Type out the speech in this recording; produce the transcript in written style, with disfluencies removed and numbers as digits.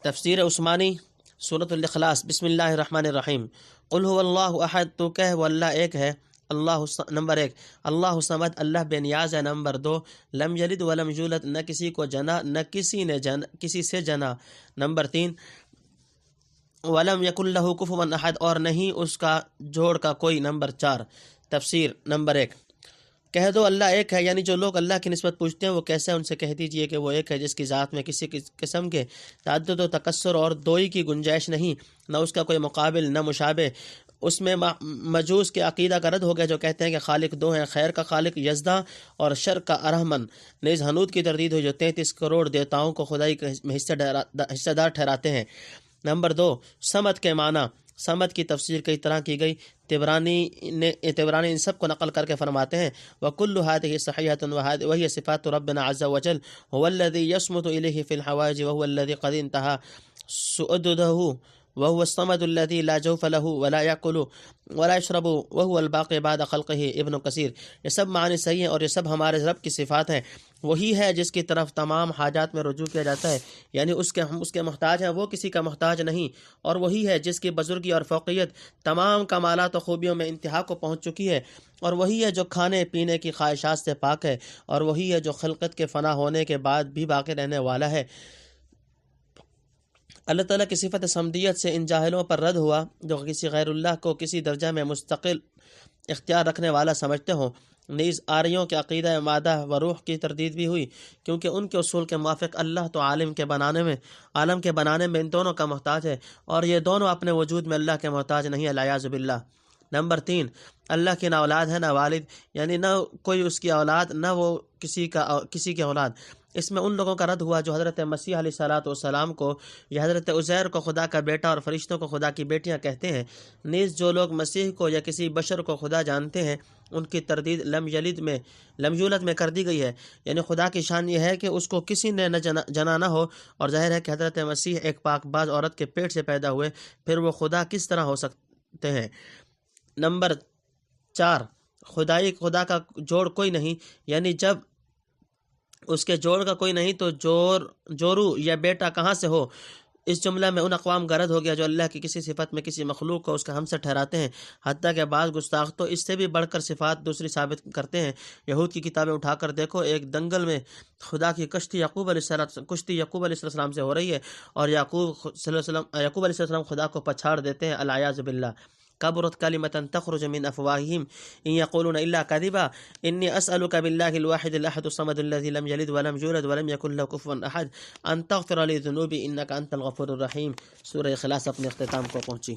تفسیر عثمانی سورۃ الاخلاص بسم اللہ الرحمن الرحیم قل هو اللہ احد، تو کہہ وہ اللہ ایک ہے، نمبر 1 اللہ الصمد، اللہ بے نیاز ہے۔ نمبر 2 لم یلد ولم یولد، نہ کسی کو جنا نہ کسی سے جنا۔ نمبر 3 ولم یکن لہ کفوا احد، اور نہیں اس کا جوڑ کا کوئی۔ نمبر 4 تفسیر نمبر 1 کہہ دو اللہ ایک ہے، یعنی جو لوگ اللہ کی نسبت پوچھتے ہیں وہ کیسے ان سے کہہ دیجئے کہ وہ ایک ہے جس کی ذات میں کسی قسم کے تعدد و تکسر اور دوئی کی گنجائش نہیں، نہ اس کا کوئی مقابل نہ مشابہ۔ اس میں مجوس کے عقیدہ کا رد ہو گیا جو کہتے ہیں کہ خالق دو ہیں، خیر کا خالق یزداں اور شر کا ارحمن۔ نیز حنود کی تردید ہوئی جو 33 کروڑ دیوتاؤں کو خدائی کا حصہ دار ٹھہراتے ہیں۔ نمبر 2 صمد کے معنی، صمد کی تفسیر کئی طرح کی گئی۔ تبرانی ان سب کو نقل کر کے فرماتے ہیں وَكُلُّ هَذِهِ صَحِيحَةٌ وَهِيَ صِفَاتُ رَبِّنَا عَزَّ وَجَلَّ هُوَ الَّذِي يَصْمُتُ إِلَيْهِ فِي الْحَوَائِجِ وَهُوَ الَّذِي قَدْ انْتَهَى سُؤْدُدُهُ وهو الصمد الذي لا جوف له ولا يأكل ولا يشرب وهو الباقي بعد خلقه۔ ابن کثیر۔ یہ سب معنی صحیح ہیں اور یہ سب ہمارے رب کی صفات ہیں۔ وہی ہے جس کی طرف تمام حاجات میں رجوع کیا جاتا ہے، یعنی ہم اس کے محتاج ہیں، وہ کسی کا محتاج نہیں۔ اور وہی ہے جس کی بزرگی اور فوقیت تمام کمالات و خوبیوں میں انتہا کو پہنچ چکی ہے۔ اور وہی ہے جو کھانے پینے کی خواہشات سے پاک ہے، اور وہی ہے جو خلقت کے فنا ہونے کے بعد بھی باقی رہنے والا ہے۔ اللہ تعالیٰ کی صفت صمدیت سے ان جاہلوں پر رد ہوا جو کسی غیر اللہ کو کسی درجہ میں مستقل اختیار رکھنے والا سمجھتے ہوں۔ نیز آریوں کے عقیدہ مادہ و روح کی تردید بھی ہوئی، کیونکہ ان کے اصول کے موافق اللہ تو عالم کے بنانے میں ان دونوں کا محتاج ہے، اور یہ دونوں اپنے وجود میں اللہ کے محتاج نہیں، العیاذ باللہ۔ نمبر 3 اللہ کی نہ اولاد ہے نہ والد، یعنی نہ کوئی اس کی اولاد نہ وہ کسی کی اولاد۔ اس میں ان لوگوں کا رد ہوا جو حضرت مسیح علیہ السلام کو یا حضرت عزیر کو خدا کا بیٹا اور فرشتوں کو خدا کی بیٹیاں کہتے ہیں۔ نیز جو لوگ مسیح کو یا کسی بشر کو خدا جانتے ہیں ان کی تردید لم یولد میں کر دی گئی ہے، یعنی خدا کی شان یہ ہے کہ اس کو کسی نے نہ جنا نہ ہو، اور ظاہر ہے کہ حضرت مسیح ایک پاک باز عورت کے پیٹ سے پیدا ہوئے، پھر وہ خدا کس طرح ہو سکتے ہیں۔ نمبر 4 خدا کا جوڑ کوئی نہیں، یعنی جب اس کے جوڑ کا کوئی نہیں تو جورو یا بیٹا کہاں سے ہو۔ اس جملہ میں ان اقوام کا رد ہو گیا جو اللہ کی کسی صفت میں کسی مخلوق کو اس کا ہمسر ٹھہراتے ہیں، حتیٰ کہ بعض گستاخ تو اس سے بھی بڑھ کر صفات دوسری ثابت کرتے ہیں۔ یہود کی کتابیں اٹھا کر دیکھو، ایک دنگل میں خدا کی کشتی یعقوب علیہ السلام سے ہو رہی ہے، اور یعقوب علیہ السلام خدا کو پچھاڑ دیتے ہیں، العیاذ باللہ۔ کبرت کلمۃ تخرج من افواہہم ان یقولون الا کذبا انی اسألک باللہ الواحد الاحد الصمد الذی لم یلد ولم یولد ولم یکن لہ کفوا احد ان تغفر لی ذنوبی انک انت الغفور الرحیم۔ سورہ اخلاص اپنے اختتام کو پہنچی۔